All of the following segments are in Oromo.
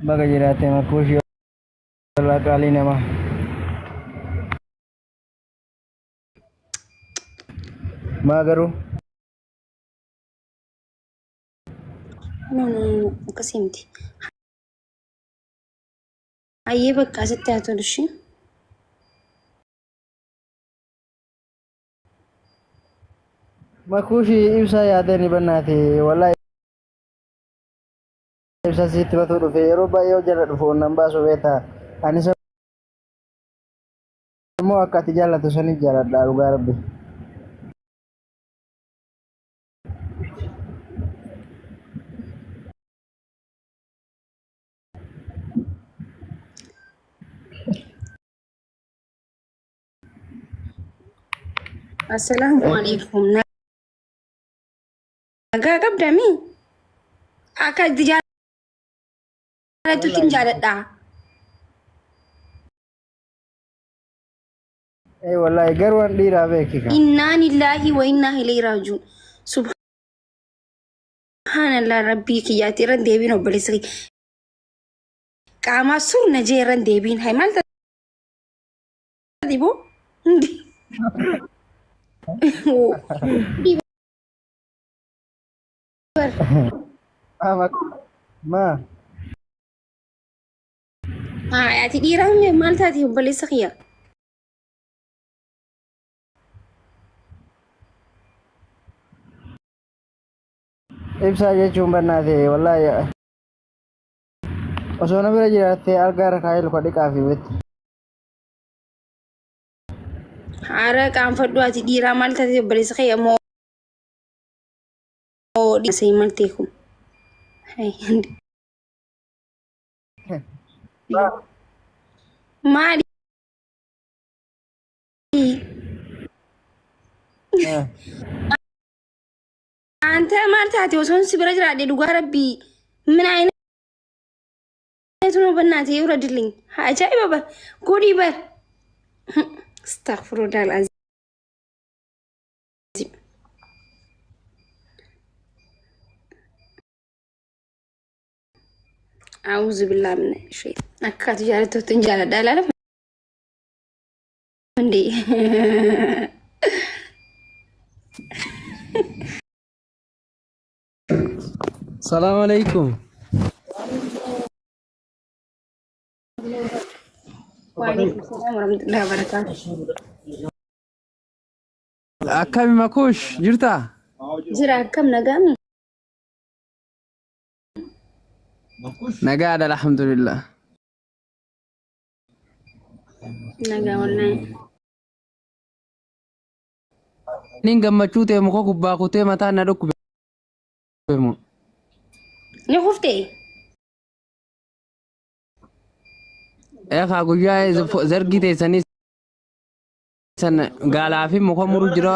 Baga jiraate makuushi wallaa qaalii namaa. Maa garuu No, akkasiimti. Hayyee bakka asitti haa tolu ishee. makuushi ibsaa yaadanii bannaate wallaa ibsa sitti batuu dhufe yeroo baay'ee jala dhufu onnan baasu beektaa. Anis immoo akka ati jaallatu saniif jaalladha dhugaa rabbi. Assalaamu alaikum. Nagaa qabdami? Akka itti jaallattutti hin jaalladha. Wallaahi garuu an dhiiraa beekika. Innaa lillahi wa innaa ilaihi raaji'uun. Subhaanallah rabbii kiyyaatti irran deebiin obboleessa kiyya. Qaamaa surna jee irran deebiin. Hay maal taati boo? Ma ati dhiiraa maal taati obboleessa kiyya? ibsaa jechuun bannaate wallaahi osoo na bira jiraatte algaa irra kaa'ee luka dhiqaa fi beektu. Haara qaanfadhu ati dhiiraa maal taati obboleessa kiyya moo dhiisee maltee kun? Maali? Anta maal taati osoo si bira jiraadhe dhugaa rabbii min ayinatu nu bannaate yoo radilin ajaa'iba bar godhii bar astaghfirullah alazim. أعوذ بالله من الشيطان أكاد جالته تنجال دلالة مندي السلام عليكم. وعليكم السلام ورحمة الله وبركاته. Akkami makuush jirtaa? جرا كم نجامي Nagaadha alhamdulillah. نجا والله Nin gammachuu ta'e muka kubbaa kutee mataa na dhukkube. نخفتي Eegaa guyyaa zargi teessanii san gaalaa fi muka muru jira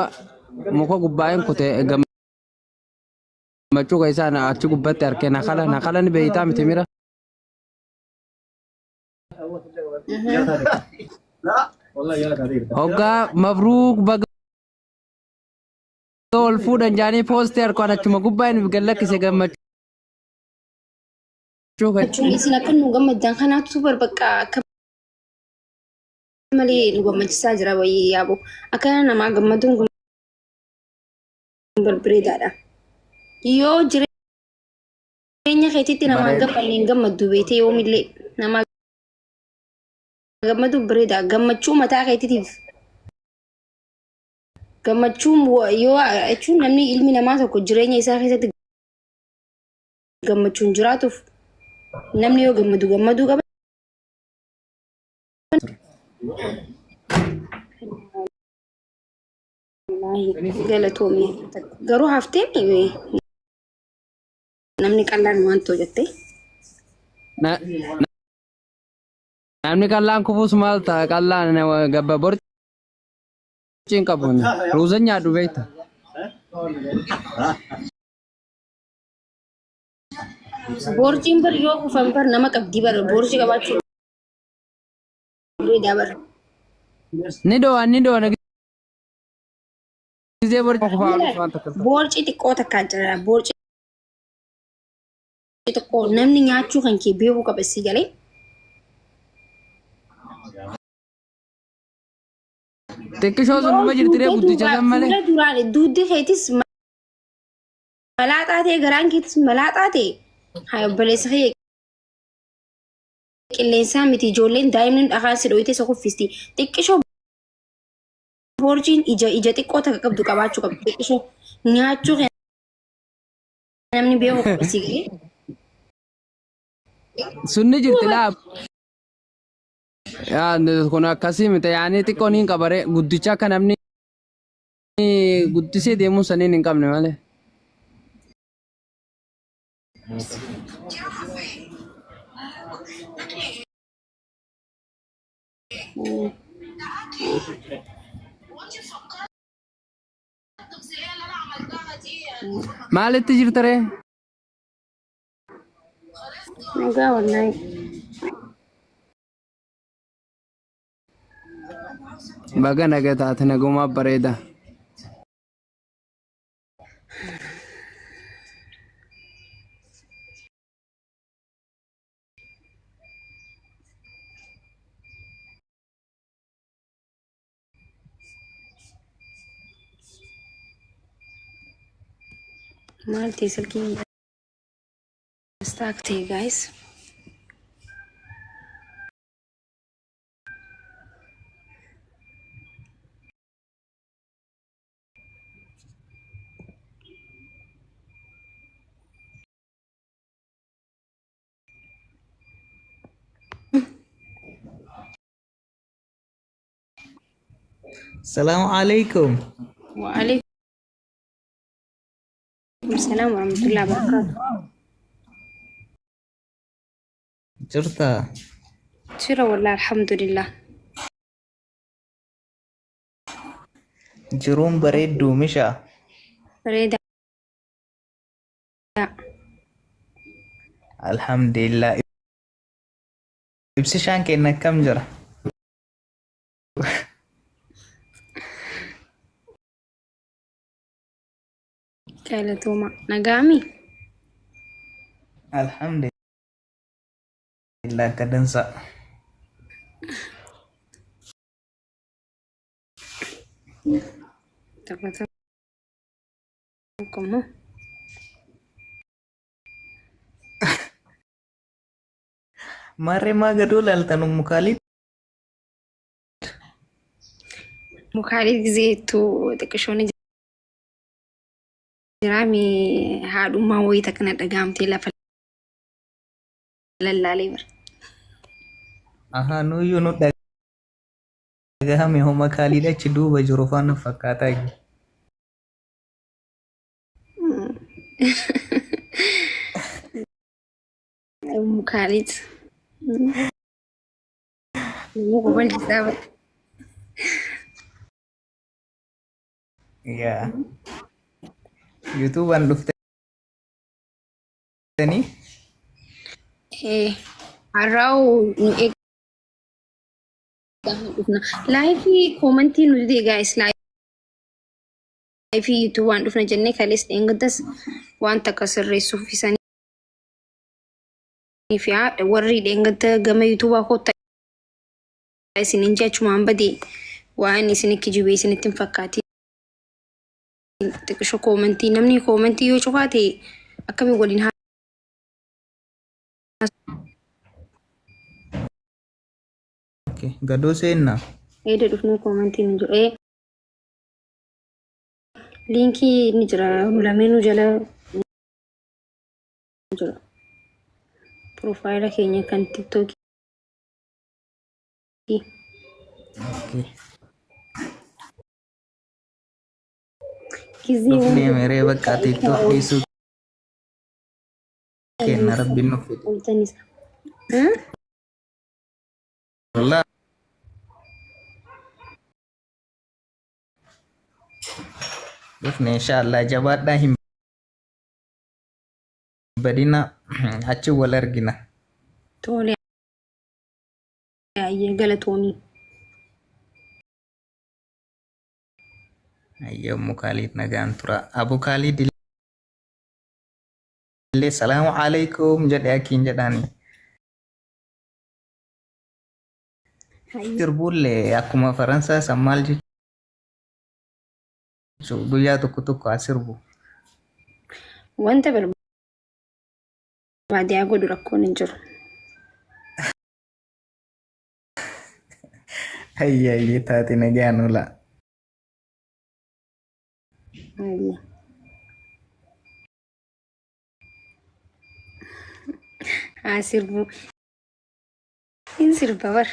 muka gubbaan kutee gammachuu keessaan achi gubbatti harkee nakala ni beeytaa miti mira. Hoggaa mabruuk baga ol fuudhan jaanii poostee harkaan achuma gubbaan gallakkise gammachuu. شو إسنا كنو جمد دان خنا سوبر بقى كمالي لو جمد ساجرا ويا يابو أكان ما جمدون بربريدا دا يو جرينيا خيتي تنا ما جمد جمد دوبيتي يوم اللي نما جمدو بريدا جمد شو متى خيتي تيف جمد شو يو شو نمني علمي نما سو كجرينيا إسا خيتي جمد شو جراتوف نمني يو جمدو جمد galatoomii garuu hafteemi namni qallaan waan to'atte Namni qallaan kufuus maal ta'a qallaan gabba borciin qabuun ruuzan nyaadhu beekta. boorciin bar yoo kufan bar nama qabdii bar boorci qabaachuu bareedaa bar Ni do'a gisee borci kufaa waan takka. boorci xiqqoo takkaa jira boorci xixiqqoo namni nyaachuu kan kee beekuu qaba si galee. Xiqqishoo sunuma jirtiree guddicha san malee. Fuula duraan dugdi keetis malaaxaa ta'e garaan keetis malaaxaa ta'e haa obboleessa kee qilleensaa miti ijoolleen daa'imni dhagaan si dho'ite isa kuffisti. Xiqqishoo boorjiin ija xiqqoo takka qabdu qabaachuu qabdi. Xiqqishoo nyaachuu kan namni beekuu qaba si galee. Sunni jirti laa. Kun akkasii miti yaanii xiqqoon hin qabare guddicha akka namni guddisee deemuun saniin hin qabne malee. Maalitti jirta ree? Nagaa wallaahi. Baga nagaa taate nagumaa bareeda. Maalti silkii stack ta'e guys. السلام عليكم. وعليكم السلام ورحمة الله وبركاته. جرتا شيرا والله الحمد لله. جروم بريد دومشا فريدة الحمد لله. ibsishaan kenna kam jira. كالتوما نقامي. الحمد لله kadansa. كم Mare ma gadol altanum mukhalid مخالد زيتو تكشوني جرامي هادو ما ويتك ندقامتي لا فلا ليبر. aha nuyu nu dhagahame homa khalid achi duuba jiru faana fakkaataa مخالد مو قبل حسابك. ya YouTube an dhuftani ايه عراو لايفي كومنتي نودي جايس لايفي يوتيوب وان دفنا جنة كاليس انقدس وان تكسر ريسو في سنة في عاد وري انقد جما يوتيوب اخو سنين جاتش مان بدي واني سنك جيبي سنتين فكاتي تكشو كومنتي نمني كومنتي يو شوفاتي أكمل يقولين ها okay gado seenna إيه ده دفنو كومنتي نجو إيه لينكي نجرا ملامينو جلا نجرا بروفايل كينيا كان تيك توك okay كيزي dhufne mere bakka TikTok Facebook kenna rabbi nu fide قلتني ها والله dhufne inshallah jabaadhaa hin badina achi wal argina تولي يا قالتوني ayyo mukhalid nagaan tura abu khalid illee salaamu alaikum jedhe akkiin jedhani. Sirbuullee akkuma Faransaa san maal jechuun guyyaa tokko tokko haa sirbu. Wanta barbaade godhu rakkoon hin jiru. Ayyaayye taate nagaan oolaa. Haa sirbu. Hin sirba bar.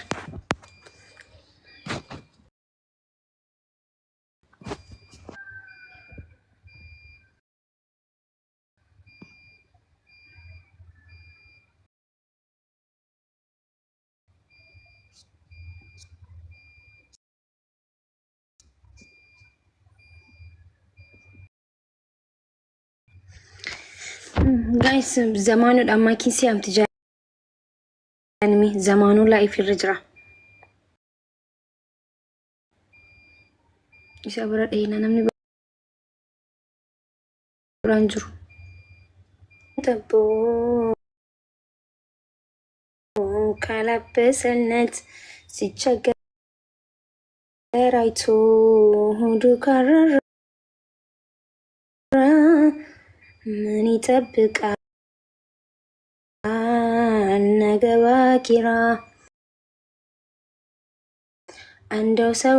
Guys, zamanu amma kisi amti janimi zamanu life irra isa bara dheena namni biraan jiru tabbo kalabbeሰነት ሲቸገር አይቶ ሆዱ ካረረ ምን ይጠብቃል ነገ ባኪራ እንደው ሰው